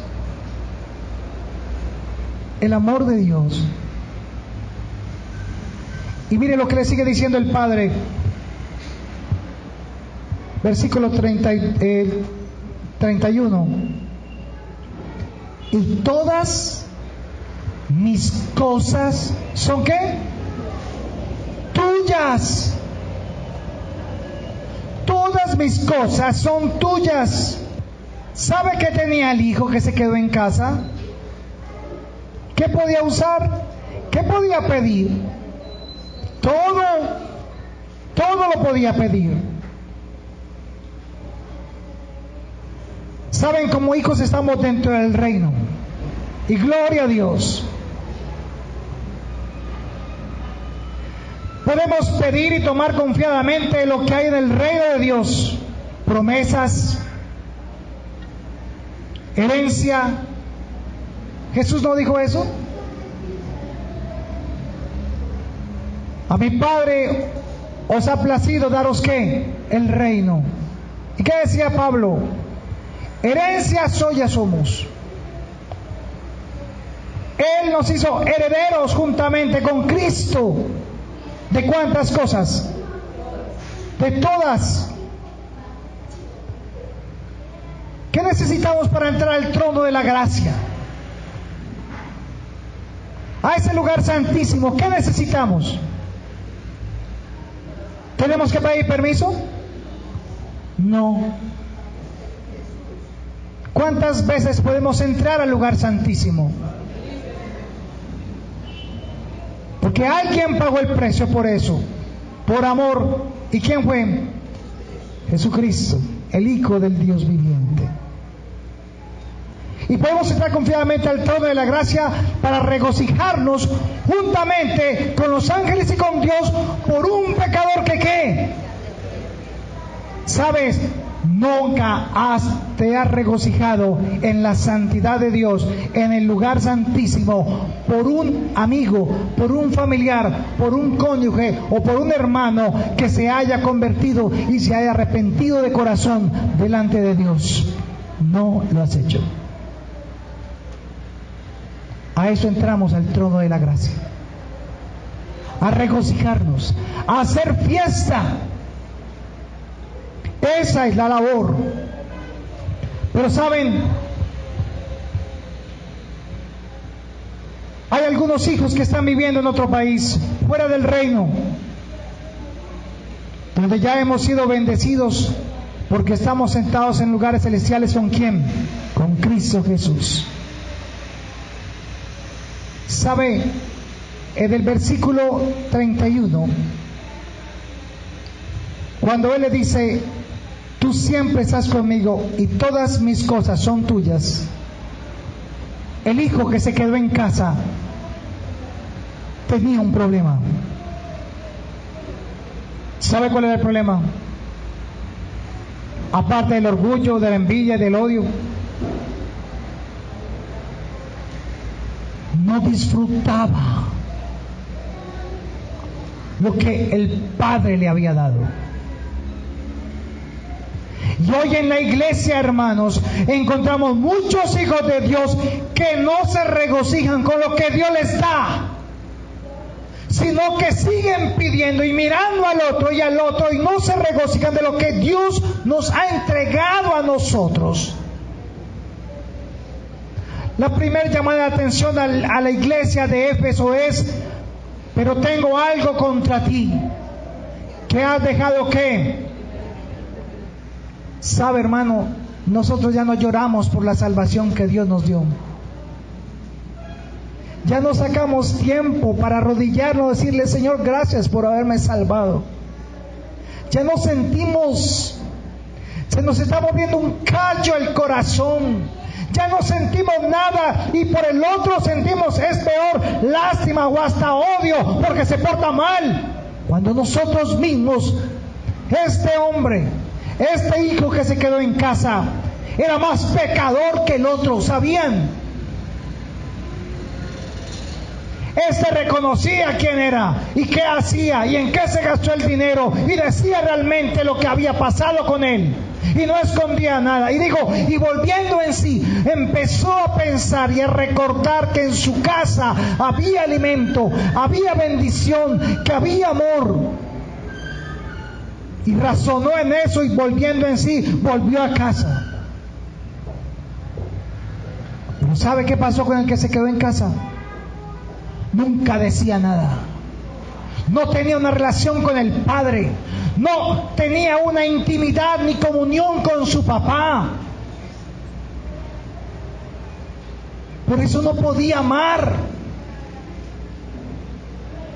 El amor de Dios. Y mire lo que le sigue diciendo el Padre. Versículo 31. Y todas mis cosas son ¿qué? Tuyas. Todas mis cosas son tuyas. ¿Sabe qué tenía el hijo que se quedó en casa? ¿Qué podía usar? ¿Qué podía pedir? Todo lo podía pedir. Saben, como hijos estamos dentro del reino. Y gloria a Dios. Podemos pedir y tomar confiadamente lo que hay en el reino de Dios. Promesas, herencia. ¿Jesús no dijo eso? A mi Padre os ha placido daros ¿qué? El reino. ¿Y qué decía Pablo? Herencia suya somos. Él nos hizo herederos juntamente con Cristo. ¿De cuántas cosas? De todas. ¿Qué necesitamos para entrar al trono de la gracia? A ese lugar santísimo, ¿qué necesitamos? ¿Tenemos que pedir permiso? No. ¿Cuántas veces podemos entrar al lugar santísimo? Porque alguien pagó el precio por eso, por amor. ¿Y quién fue? Jesucristo, el Hijo del Dios viviente. Y podemos entrar confiadamente al trono de la gracia para regocijarnos juntamente con los ángeles y con Dios por un pecador que ¿qué? ¿Sabes? Nunca te has regocijado en la santidad de Dios, en el lugar santísimo, por un amigo, por un familiar, por un cónyuge o por un hermano que se haya convertido y se haya arrepentido de corazón delante de Dios. No lo has hecho. A eso entramos al trono de la gracia, a regocijarnos, a hacer fiesta. Esa es la labor. Pero saben, hay algunos hijos que están viviendo en otro país, fuera del reino, donde ya hemos sido bendecidos porque estamos sentados en lugares celestiales. ¿Con quién? Con Cristo Jesús. ¿Sabe? En el versículo 31, cuando Él le dice: tú siempre estás conmigo y todas mis cosas son tuyas, el hijo que se quedó en casa tenía un problema. ¿Sabe cuál era el problema? Aparte del orgullo, de la envidia, del odio, no disfrutaba lo que el Padre le había dado. Y hoy en la iglesia, hermanos, encontramos muchos hijos de Dios que no se regocijan con lo que Dios les da, sino que siguen pidiendo y mirando al otro y al otro, y no se regocijan de lo que Dios nos ha entregado a nosotros. La primera llamada de atención a la iglesia de Éfeso es: pero tengo algo contra ti, que has dejado ¿qué? Sabe, hermano, nosotros ya no lloramos por la salvación que Dios nos dio. Ya no sacamos tiempo para arrodillarnos y decirle: Señor, gracias por haberme salvado. Ya no sentimos, se nos está moviendo un callo el corazón. Ya no sentimos nada, y por el otro sentimos, es peor, lástima o hasta odio porque se porta mal. Cuando nosotros mismos, este hombre, este hijo que se quedó en casa, era más pecador que el otro, ¿sabían? Este reconocía quién era y qué hacía y en qué se gastó el dinero, y decía realmente lo que había pasado con él, y no escondía nada. Y dijo, y volviendo en sí, empezó a pensar y a recordar que en su casa había alimento, había bendición, que había amor. Y razonó en eso, y volviendo en sí, volvió a casa. Pero ¿sabe qué pasó con el que se quedó en casa? Nunca decía nada. No tenía una relación con el Padre. No tenía una intimidad ni comunión con su papá. Por eso no podía amar.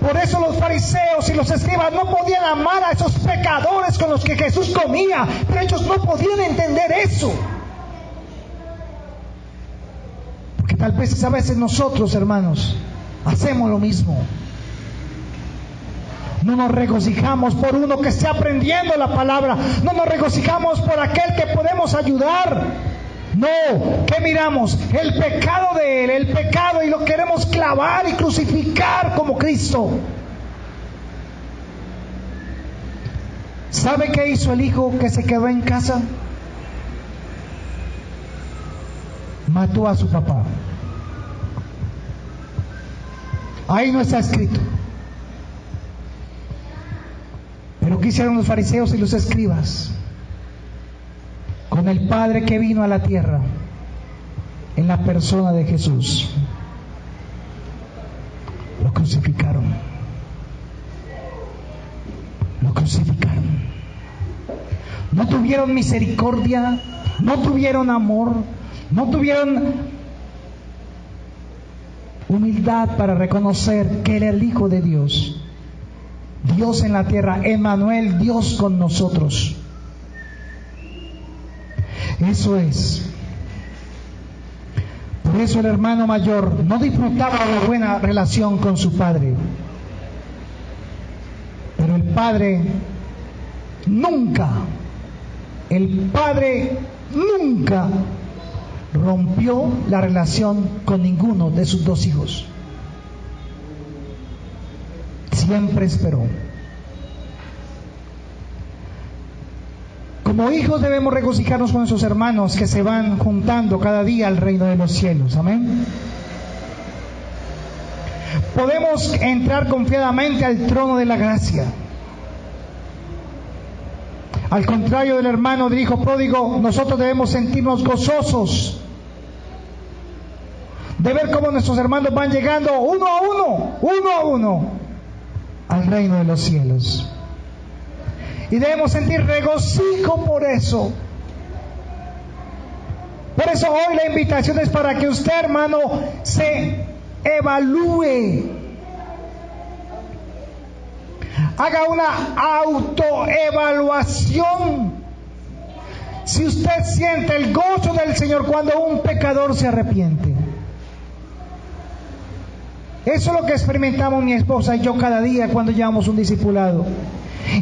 Por eso los fariseos y los escribas no podían amar a esos pecadores con los que Jesús comía. Pero ellos no podían entender eso. Porque tal vez a veces nosotros, hermanos, hacemos lo mismo. No nos regocijamos por uno que esté aprendiendo la palabra. No nos regocijamos por aquel que podemos ayudar. No, ¿qué miramos? El pecado de él, el pecado, y lo queremos clavar y crucificar como Cristo. ¿Sabe qué hizo el hijo que se quedó en casa? Mató a su papá. Ahí no está escrito. Pero ¿qué hicieron los fariseos y los escribas con el Padre que vino a la tierra en la persona de Jesús? Lo crucificaron. Lo crucificaron. No tuvieron misericordia, no tuvieron amor, no tuvieron humildad para reconocer que Él era el Hijo de Dios. Dios en la tierra, Emmanuel, Dios con nosotros. Eso es. Por eso el hermano mayor no disfrutaba de buena relación con su padre. Pero el padre nunca rompió la relación con ninguno de sus dos hijos. Siempre esperó. Como hijos debemos regocijarnos con esos hermanos que se van juntando cada día al reino de los cielos. Amén. Podemos entrar confiadamente al trono de la gracia. Al contrario del hermano del hijo pródigo, nosotros debemos sentirnos gozosos de ver cómo nuestros hermanos van llegando uno a uno al reino de los cielos. Y debemos sentir regocijo por eso. Por eso hoy la invitación es para que usted, hermano, se evalúe. Haga una autoevaluación. Si usted siente el gozo del Señor cuando un pecador se arrepiente. Eso es lo que experimentamos mi esposa y yo cada día cuando llevamos un discipulado.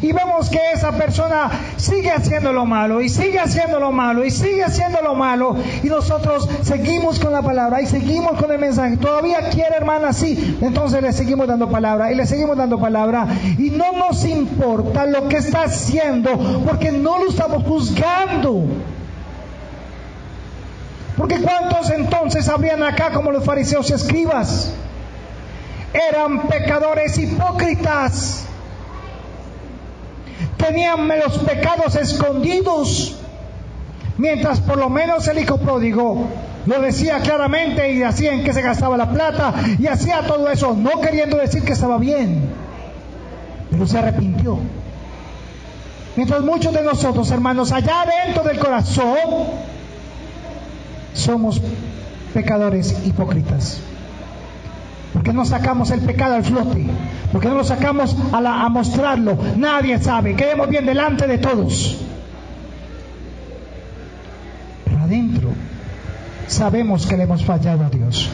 Y vemos que esa persona sigue haciendo lo malo, y sigue haciendo lo malo, y sigue haciendo lo malo, y nosotros seguimos con la palabra, y seguimos con el mensaje. Todavía quiere, hermana, sí, entonces le seguimos dando palabra, y le seguimos dando palabra, y no nos importa lo que está haciendo, porque no lo estamos juzgando. Porque ¿cuántos entonces habrían acá como los fariseos y escribas? Eran pecadores hipócritas. Tenían los pecados escondidos, mientras por lo menos el hijo pródigo lo decía claramente y hacía en qué se gastaba la plata y hacía todo eso, no queriendo decir que estaba bien, pero se arrepintió. Mientras muchos de nosotros, hermanos, allá dentro del corazón somos pecadores hipócritas. ¿Por qué no sacamos el pecado al flote? ¿Por qué no lo sacamos a mostrarlo? Nadie sabe, quedemos bien delante de todos. Pero adentro sabemos que le hemos fallado a Dios.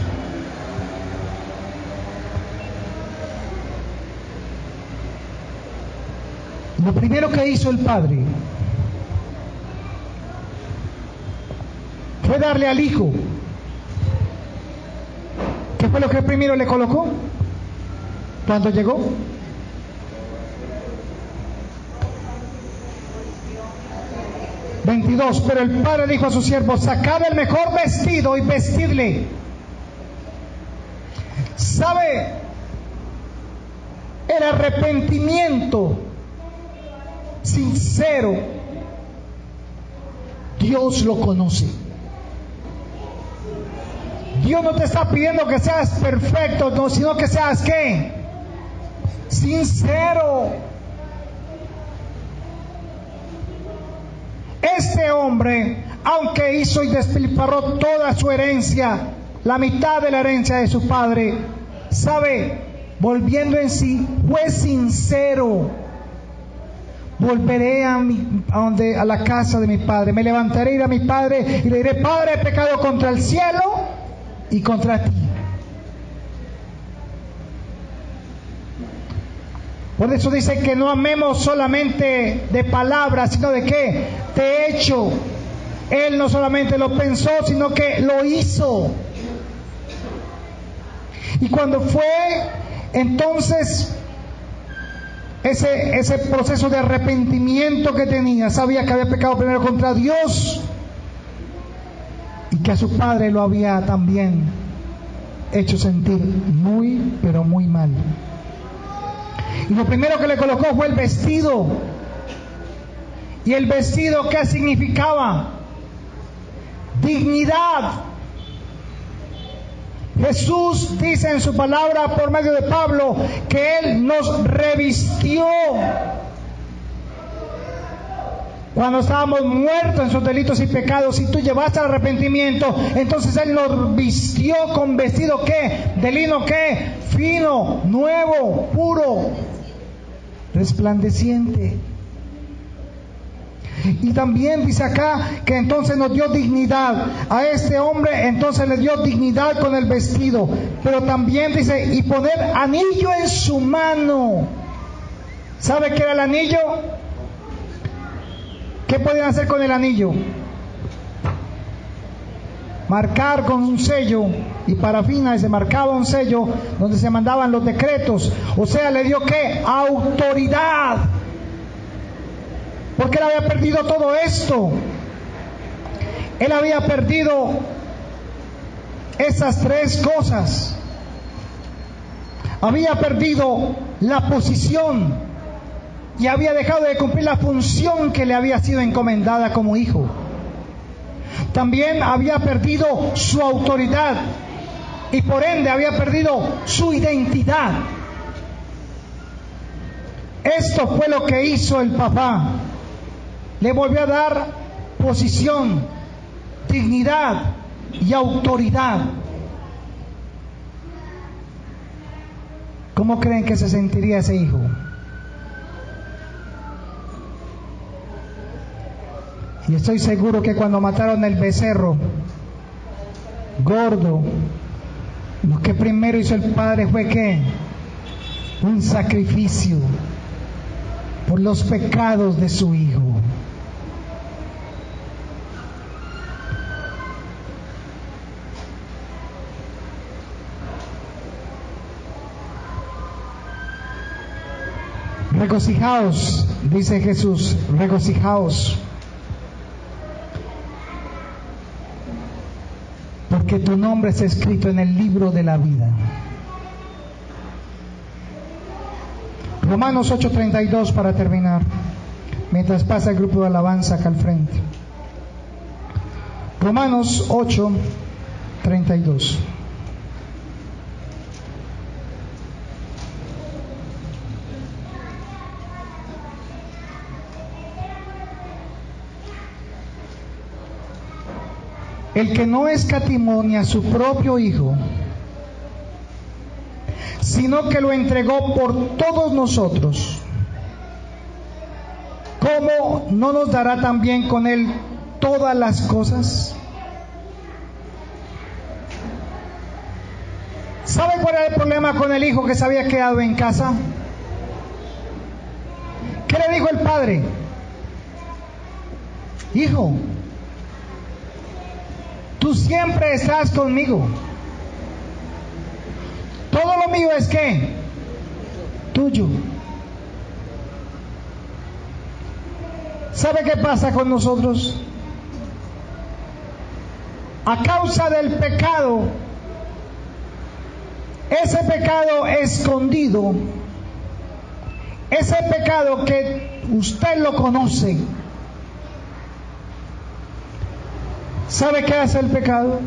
Lo primero que hizo el Padre fue darle al Hijo. ¿Qué fue lo que primero le colocó cuando llegó? ...22... Pero el padre dijo a su siervo: sacad el mejor vestido y vestidle. ¿Sabe? El arrepentimiento sincero, Dios lo conoce. Dios no te está pidiendo que seas perfecto, no, sino que seas ¿qué? Sincero. Este hombre, aunque hizo y despilfarró toda su herencia, la mitad de la herencia de su padre, ¿sabe? Volviendo en sí, fue sincero. Volveré a la casa de mi padre, me levantaré, iré a mi padre y le diré: Padre, he pecado contra el cielo y contra ti. Por eso dice que no amemos solamente de palabras, sino de qué, de hecho. Él no solamente lo pensó, sino que lo hizo. Y cuando fue entonces ese proceso de arrepentimiento que tenía, sabía que había pecado primero contra Dios y que a su padre lo había también hecho sentir muy, pero muy mal. Y lo primero que le colocó fue el vestido. ¿Y el vestido qué significaba? Dignidad. Jesús dice en su palabra por medio de Pablo que Él nos revistió. Cuando estábamos muertos en sus delitos y pecados, y tú llevaste al arrepentimiento, entonces Él nos vistió con vestido ¿qué? De lino ¿qué? Fino, nuevo, puro, resplandeciente. Y también dice acá que entonces nos dio dignidad. A este hombre entonces le dio dignidad con el vestido. Pero también dice, y poner anillo en su mano. ¿Sabe qué era el anillo? ¿Qué podían hacer con el anillo? Marcar con un sello y parafina, y se marcaba un sello donde se mandaban los decretos. O sea, le dio ¿qué? Autoridad. Porque él había perdido todo esto. Él había perdido esas tres cosas. Había perdido la posición y había dejado de cumplir la función que le había sido encomendada como hijo. También había perdido su autoridad y por ende había perdido su identidad. Esto fue lo que hizo el papá. Le volvió a dar posición, dignidad y autoridad. ¿Cómo creen que se sentiría ese hijo? Y estoy seguro que cuando mataron el becerro gordo, lo que primero hizo el padre fue ¿qué? Un sacrificio por los pecados de su hijo. Regocijaos, dice Jesús, regocijaos, porque tu nombre está escrito en el libro de la vida. Romanos 8:32 para terminar, mientras pasa el grupo de alabanza acá al frente. Romanos 8:32. El que no escatimó ni a su propio Hijo, sino que lo entregó por todos nosotros, ¿cómo no nos dará también con Él todas las cosas? ¿Sabe cuál era el problema con el hijo que se había quedado en casa? ¿Qué le dijo el padre? Hijo, tú siempre estás conmigo. Todo lo mío es ¿qué? Tuyo. ¿Sabe qué pasa con nosotros? A causa del pecado, ese pecado escondido, ese pecado que usted lo conoce, ¿sabe qué hace el pecado?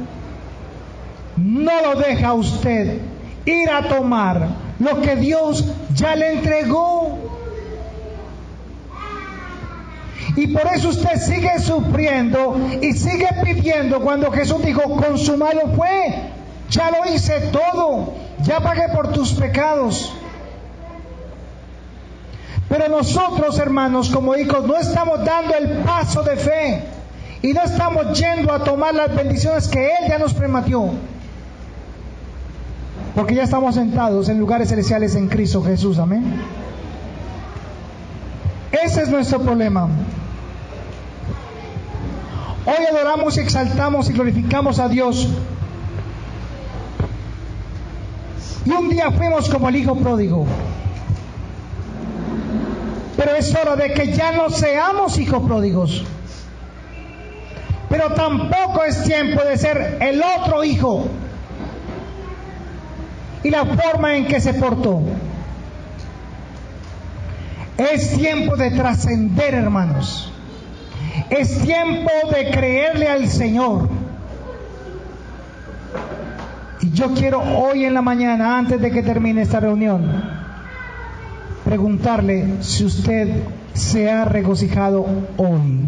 No lo deja a usted ir a tomar lo que Dios ya le entregó. Y por eso usted sigue sufriendo y sigue pidiendo cuando Jesús dijo, consumado fue, ya lo hice todo, ya pagué por tus pecados. Pero nosotros, hermanos, como hijos, no estamos dando el paso de fe. Y no estamos yendo a tomar las bendiciones que Él ya nos prometió. Porque ya estamos sentados en lugares celestiales en Cristo Jesús. Amén. Ese es nuestro problema. Hoy adoramos, exaltamos y glorificamos a Dios. Y un día fuimos como el hijo pródigo. Pero es hora de que ya no seamos hijos pródigos. Pero tampoco es tiempo de ser el otro hijo y la forma en que se portó. Es tiempo de trascender, hermanos. Es tiempo de creerle al Señor. Y yo quiero hoy en la mañana, antes de que termine esta reunión, preguntarle si usted se ha regocijado hoy.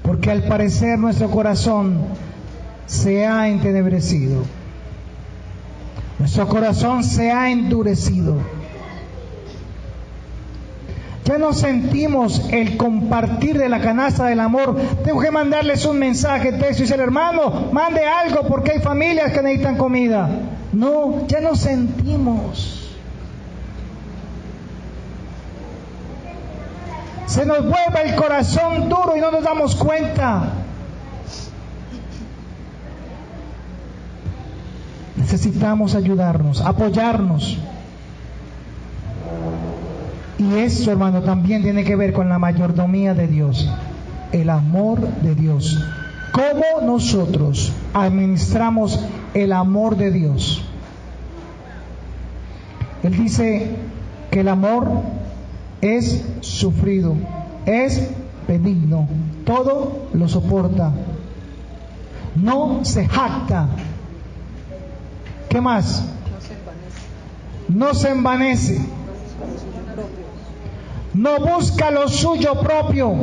Porque al parecer nuestro corazón se ha entenebrecido. Nuestro corazón se ha endurecido. Ya no sentimos el compartir de la canasta del amor. Tengo que mandarles un mensaje, texto, y decir, hermano, mande algo porque hay familias que necesitan comida. No, ya no sentimos. Se nos vuelve el corazón duro y no nos damos cuenta. Necesitamos ayudarnos, apoyarnos. Y esto, hermano, también tiene que ver con la mayordomía de Dios, el amor de Dios. ¿Cómo nosotros administramos el amor de Dios? Él dice que el amor es sufrido, es benigno, todo lo soporta, no se jacta. ¿Qué más? no se envanece, no busca lo suyo propio.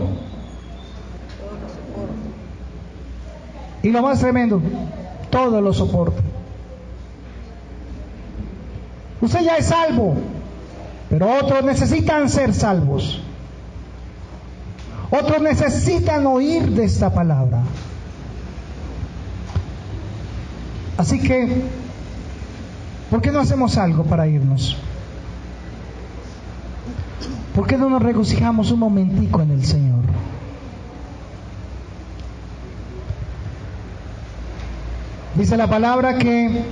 Y lo más tremendo, todo lo soporta. Usted ya es salvo, pero otros necesitan ser salvos. Otros necesitan oír de esta palabra. Así que, ¿por qué no hacemos algo para irnos? ¿Por qué no nos regocijamos un momentico en el Señor? Dice la palabra que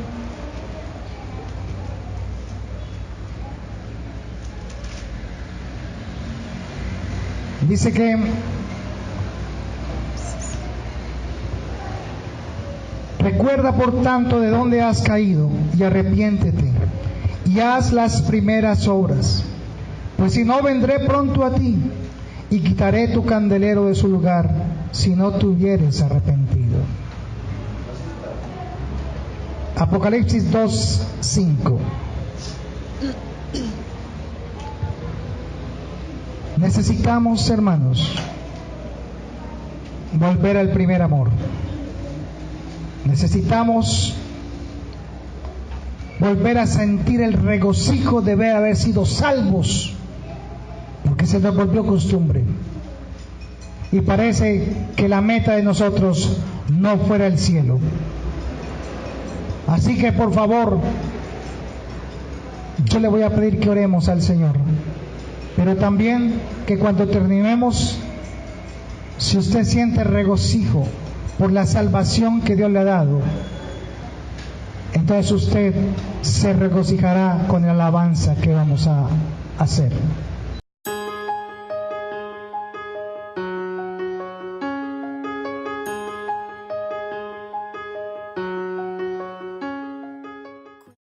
recuerda por tanto de dónde has caído y arrepiéntete y haz las primeras obras, pues si no vendré pronto a ti y quitaré tu candelero de su lugar si no te hubieres arrepentido. Apocalipsis 2:5. Necesitamos, hermanos, volver al primer amor. Necesitamos volver a sentir el regocijo de haber sido salvos, porque se nos volvió costumbre. Y parece que la meta de nosotros no fuera el cielo. Así que por favor, yo le voy a pedir que oremos al Señor, pero también que cuando terminemos, si usted siente regocijo por la salvación que Dios le ha dado, entonces usted se regocijará con la alabanza que vamos a hacer.